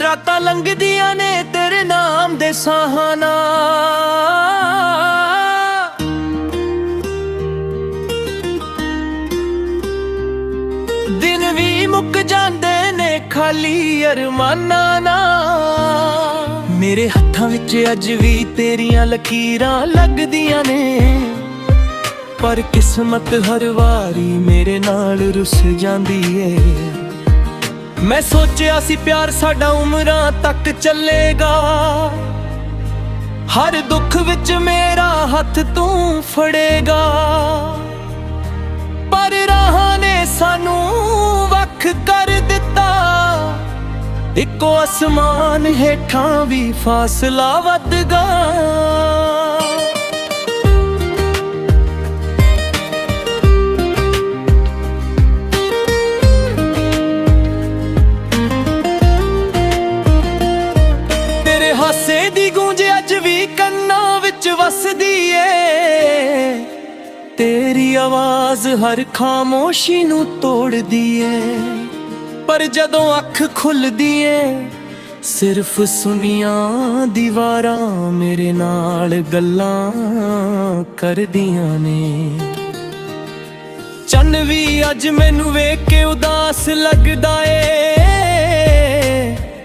ਰਾਤਾਂ ਲੰਘਦੀਆਂ ਨੇ ਤੇਰੇ ਨਾਮ ਦੇ ਸਾਹਾਂ ਨਾਲ, ਦਿਨ ਵੀ ਮੁੱਕ ਜਾਂਦੇ ਨੇ ਖਾਲੀ ਅਰਮਾਨਾਂ ਨਾਲ। ਮੇਰੇ ਹੱਥਾਂ ਵਿੱਚ ਅੱਜ ਵੀ ਤੇਰੀਆਂ ਲਕੀਰਾਂ ਲੱਗਦੀਆਂ ਨੇ, ਪਰ ਕਿਸਮਤ ਹਰ ਵਾਰੀ ਮੇਰੇ ਨਾਲ ਰੁੱਸ ਜਾਂਦੀ ਏ। ਮੈਂ ਸੋਚਿਆ ਸੀ ਪਿਆਰ ਸਾਡਾ ਉਮਰਾਂ ਤੱਕ ਚੱਲੇਗਾ, ਹਰ ਦੁੱਖ ਵਿੱਚ ਮੇਰਾ ਹੱਥ ਤੂੰ ਫੜੇਗਾ, ਪਰ ਰਾਹਾਂ ਨੇ ਸਾਨੂੰ ਵੱਖ ਕਰ ਦਿੱਤਾ। ਇੱਕੋ ਅਸਮਾਨ ਹੇਠਾਂ ਵੀ ਫਾਸਲਾ ਵੱਧ ਗਿਆ। ਹਾਸੇ ਦੀ ਗੂੰਜ ਅੱਜ ਵੀ ਕੰਨਾਂ ਵਿੱਚ ਵਸਦੀ ਏ, ਤੇਰੀ ਆਵਾਜ਼ ਹਰ ਖਾਮੋਸ਼ੀ ਨੂੰ ਤੋੜਦੀ ਏ। ਪਰ ਜਦੋਂ ਅੱਖ ਖੁੱਲਦੀ ਏ ਸਿਰਫ ਸੁਨੀਆਂ ਦੀਵਾਰਾਂ ਮੇਰੇ ਨਾਲ ਗੱਲਾਂ ਕਰਦੀਆਂ ਨੇ। ਚੰਨ ਵੀ ਅੱਜ ਮੈਨੂੰ ਵੇਖ ਕੇ ਉਦਾਸ ਲੱਗਦਾ ਏ,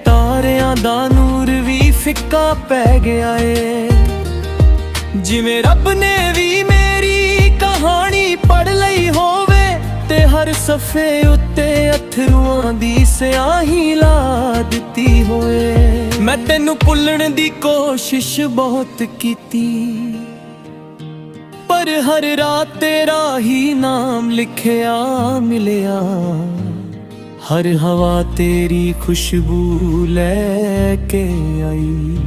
ਤਾਰਿਆਂ ਦਾ ਨੂਰ ਵੀ ਫਿੱਕਾ ਪੈ ਗਿਆ ਏ। ਜਿਵੇਂ ਰੱਬ ਨੇ ਵੀ ਮੇਰੀ ਕਹਾਣੀ ਪੜ੍ਹ ਲਈ ਹੋਵੇ ਤੇ ਹਰ ਸਫ਼ੇ ਉੱਤੇ ਅਥਰੂਆਂ ਦੀ ਸਿਆਹੀ ਲਾ ਦਿੱਤੀ ਹੋਏ। ਮੈਂ ਤੈਨੂੰ ਭੁੱਲਣ ਦੀ ਕੋਸ਼ਿਸ਼ ਬਹੁਤ ਕੀਤੀ, ਪਰ ਹਰ ਰਾਤ ਤੇਰਾ ਹੀ ਨਾਮ ਲਿਖਿਆ ਮਿਲਿਆ। ਹਰ ਹਵਾ ਤੇਰੀ ਖੁਸ਼ਬੂ ਲੈ ਕੇ ਆਈ,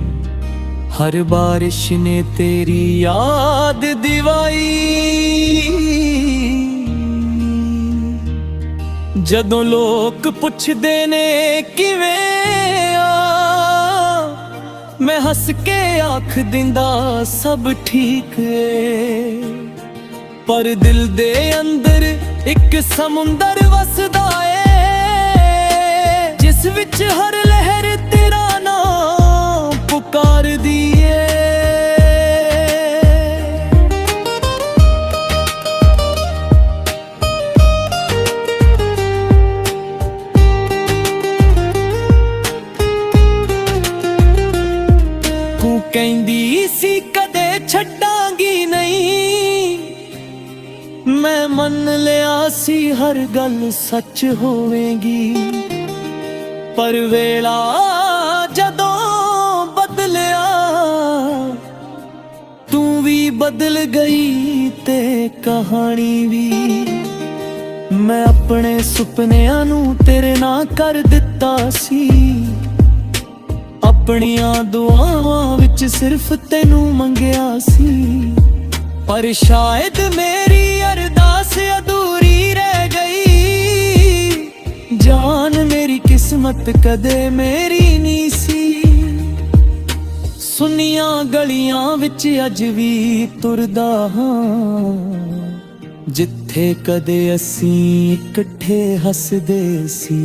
ਹਰ ਬਾਰਿਸ਼ ਨੇ ਤੇਰੀ ਯਾਦ ਦਿਵਾਈ। ਜਦੋਂ ਲੋਕ ਪੁੱਛਦੇ ਨੇ ਕਿਵੇਂ ਆ, ਮੈਂ ਹੱਸ ਕੇ ਆਖ ਦਿੰਦਾ ਸਭ ਠੀਕ ਏ। ਪਰ ਦਿਲ ਦੇ ਅੰਦਰ ਇੱਕ ਸਮੁੰਦਰ ਵਸਦਾ ਏ, ਜਿਸ ਵਿੱਚ ਹਰ ਲਹਿਰ ਤੇਰਾ ਨਾਮ ਪੁਕਾਰਦੀ ਏ। ਤੂੰ ਕਹਿੰਦੀ ਸੀ ਕਦੇ ਛੱਡਾਂਗੀ ਨਹੀਂ, ਮੈਂ ਮੰਨ ਲਿਆ ਸੀ ਹਰ ਗੱਲ ਸੱਚ ਹੋਵੇਗੀ। ਪਰ ਵੇਲਾ ਜਦੋਂ ਬਦਲਿਆ ਤੂੰ ਵੀ ਬਦਲ ਗਈ ਤੇ ਕਹਾਣੀ ਵੀ। ਮੈਂ ਆਪਣੇ ਸੁਪਨਿਆਂ ਨੂੰ ਤੇਰੇ ਨਾਲ ਕਰ ਦਿੱਤਾ ਸੀ, ਆਪਣੀਆਂ ਦੁਆਵਾਂ ਵਿੱਚ ਸਿਰਫ ਤੈਨੂੰ ਮੰਗਿਆ ਸੀ। ਪਰ ਸ਼ਾਇਦ ਮੇਰੀ ਅਰਦਾਸ ਅਧੂਰੀ ਰਹਿ ਗਈ, ਜਾਨ ਮੇਰੀ ਕਿਸਮਤ ਕਦੇ ਮੇਰੀ ਨਹੀਂ ਸੀ। ਸੁੰਨੀਆਂ ਗਲੀਆਂ ਵਿੱਚ ਅੱਜ ਵੀ ਤੁਰਦਾ ਹਾਂ, ਜਿੱਥੇ ਕਦੇ ਅਸੀਂ ਇਕੱਠੇ ਹੱਸਦੇ ਸੀ।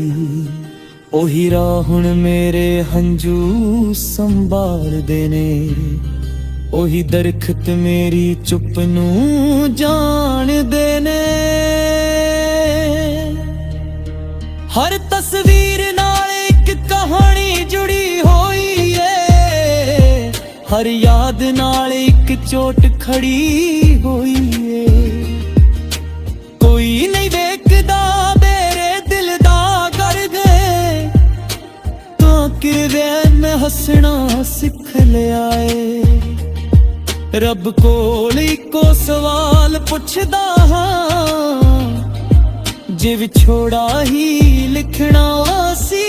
ਉਹੀ ਰਾਹ ਹੁਣ ਮੇਰੇ ਹੰਝੂ ਸੰਭਾਲਦੇ ਨੇ, ਉਹੀ ਦਰਖਤ ਮੇਰੀ ਚੁੱਪ ਨੂੰ ਜਾਣਦੇ ਨੇ। ਹਰ ਤਸਵੀਰ ਨਾਲ ਇੱਕ ਕਹਾਣੀ ਜੁੜੀ ਹੋਈ ਏ, ਹਰ ਯਾਦ ਨਾਲ ਇੱਕ ਚੋਟ ਖੜੀ ਹੋਈ ਏ। ਕੋਈ ਨਹੀਂ ਵੇਖਦਾ ਮੇਰੇ ਦਿਲ ਦਾ ਦਰਦ, ਤਾਂ ਕਿਵੇਂ ਮੈਂ ਹੱਸਣਾ ਸਿੱਖ ਲਿਆ ਏ। ਰੱਬ ਕੋਲ ਇੱਕੋ ਸਵਾਲ ਪੁੱਛਦਾ ਹਾਂ, ਜੇ ਵਿਛੋੜਾ ਹੀ ਲਿਖਣਾ ਸੀ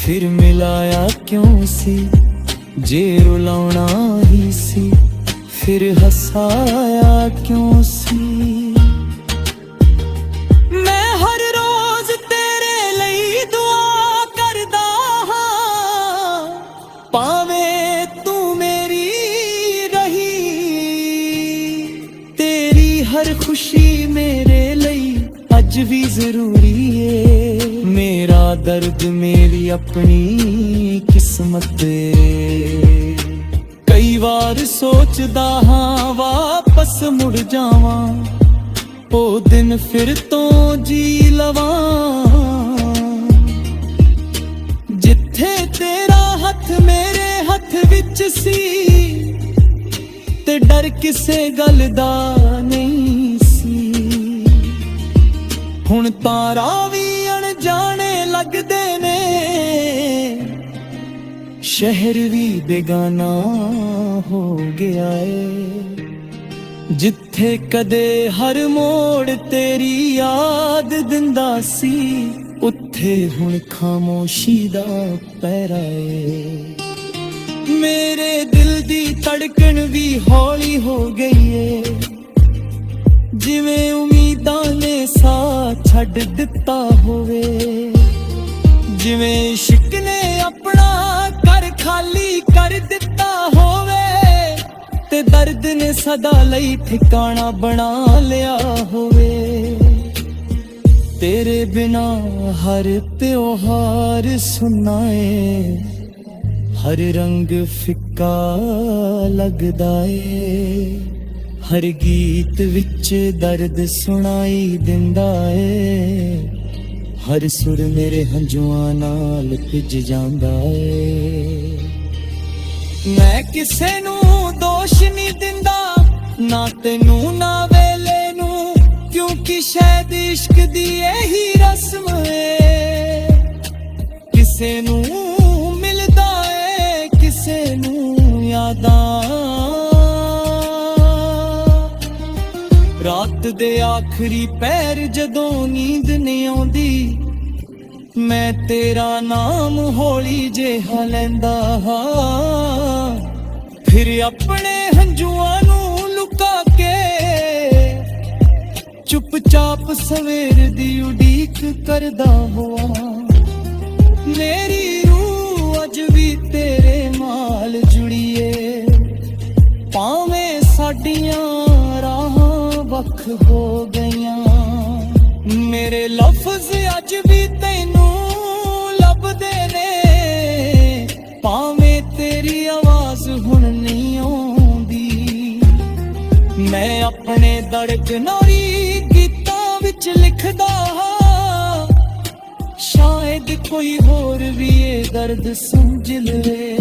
ਫਿਰ ਮਿਲਾਇਆ ਕਿਉਂ ਸੀ। ਜੇ ਰੁਲਾਉਣਾ ਹੀ ਸੀ ਫਿਰ ਹਸਾਇਆ ਕਿਉਂ ਸੀ। ਮੈਂ ਹਰ ਰੋਜ਼ ਤੇਰੇ ਲਈ ਦੁਆ ਕਰਦਾ ਹਾਂ, ਭਾਵੇਂ ਤੂੰ ਮੇਰੀ ਰਹੀ। ਤੇਰੀ ਹਰ ਖੁਸ਼ੀ ਮੇਰੇ ਲਈ ਅੱਜ ਵੀ ਜ਼ਰੂਰੀ ਏ। ਮੇਰਾ ਦਰਦ ਦਰਦ ਮੇਰੀ ਆਪਣੀ ਕਿਸਮਤ ਏ। ਕਈ ਵਾਰ ਸੋਚਦਾ ਹਾਂ ਵਾਪਸ ਮੁੜ ਜਾਵਾਂ, ਉਹ ਦਿਨ ਫਿਰ ਤੋਂ ਜੀ ਲਵਾਂ, ਜਿੱਥੇ ਤੇਰਾ ਹੱਥ ਮੇਰੇ ਹੱਥ ਵਿੱਚ ਸੀ, ਤੇ ਡਰ ਕਿਸੇ ਗੱਲ ਦਾ ਨਹੀਂ ਸੀ। ਹੁਣ ਤਾਰਾ ਵੀ ਅਣਜਾਣੇ ਲੱਗਦੇ ਨੇ, ਸ਼ਹਿਰ ਵੀ ਬੇਗਾਨਾ ਹੋ ਗਿਆ ਏ। ਜਿੱਥੇ ਕਦੇ ਹਰ ਮੋੜ ਤੇਰੀ ਯਾਦ ਦਿੰਦਾ ਸੀ, ਉੱਥੇ ਹੁਣ ਖਾਮੋਸ਼ੀ ਦਾ ਪਹਿਰਾ ਏ। ਮੇਰੇ ਦਿਲ ਦੀ ਧੜਕਣ ਵੀ ਹੌਲੀ ਹੋ ਗਈ ਏ, ਜਿਵੇਂ ਉਮੀਦਾਂ ਨੇ ਸਾਹ ਛੱਡ ਦਿੱਤਾ ਹੋਵੇ, ਜਿਵੇਂ ਇਸ਼ਕ ਨੇ ਆਪਣਾ ਘਰ ਖਾਲੀ ਕਰ ਦਿੱਤਾ ਹੋਵੇ, ਤੇ ਦਰਦ ਨੇ ਸਦਾ ਲਈ ਠਿਕਾਣਾ ਬਣਾ ਲਿਆ ਹੋਵੇ। ਤੇਰੇ ਬਿਨਾ ਹਰ ਤਿਉਹਾਰ ਸੁੰਨਾ ਏ, ਹਰ ਰੰਗ ਫਿੱਕਾ ਲੱਗਦਾ ਏ, ਹਰ ਗੀਤ ਵਿੱਚ ਦਰਦ ਸੁਣਾਈ ਦਿੰਦਾ ਏ, ਹਰ ਸੁਰ ਮੇਰੇ ਹੰਝੂਆਂ ਨਾਲ ਭਿੱਜ ਜਾਂਦਾ ਏ। ਮੈਂ ਕਿਸੇ ਨੂੰ ਦੋਸ਼ ਨਹੀਂ ਦਿੰਦਾ, ਨਾ ਤੈਨੂੰ ਨਾ ਵੇਲੇ ਨੂੰ, ਕਿਉਂਕਿ ਸ਼ਾਇਦ ਇਸ਼ਕ ਦੀ ਇਹੀ ਰਸਮ ਏ। ਕਿਸੇ ਨੂੰ ਮਿਲਦਾ ਏ, ਕਿਸੇ ਨੂੰ ਯਾਦਾਂ, ਰਾਤ ਦੇ ਆਖਰੀ ਪਹਿਰ ਜਦੋਂ ਨੀਂਦ ਨਹੀਂ ਆਉਂਦੀ, ਮੈਂ ਤੇਰਾ ਨਾਮ ਹੌਲੀ ਜਿਹਾ ਲੈਂਦਾ ਹਾਂ, ਫਿਰ ਆਪਣੇ ਹੰਝੂਆਂ ਨੂੰ ਲੁਕਾ ਕੇ ਚੁੱਪਚਾਪ ਸਵੇਰ ਦੀ ਉਡੀਕ ਕਰਦਾ ਹੋਆ। ਮੇਰੀ ਰੂਹ ਅੱਜ ਵੀ ਤੇਰੇ ਨਾਲ ਜੁੜੀਏ, ਭਾਵੇਂ ਸਾਡੀਆਂ ਰਾਹਾਂ ਵੱਖ ਹੋ ਗਈਆਂ, ਮੇਰੇ ਲਫ਼ਜ਼ ਅੱਜ ਵੀ ਤੈਨੂੰ ਲੱਭਦੇ ਨੇ, ਭਾਵੇਂ ਤੇਰੀ ਆਵਾਜ਼ ਹੁਣ ਨਹੀਂ ਆਉਂਦੀ। ਮੈਂ ਆਪਣੇ ਧੜਕਣਾਂ ਗੀਤਾਂ ਵਿੱਚ ਲਿਖਦਾ ਹਾਂ, ਸ਼ਾਇਦ ਕੋਈ ਹੋਰ ਵੀ ਇਹ ਦਰਦ ਸਮਝ ਲਵੇ।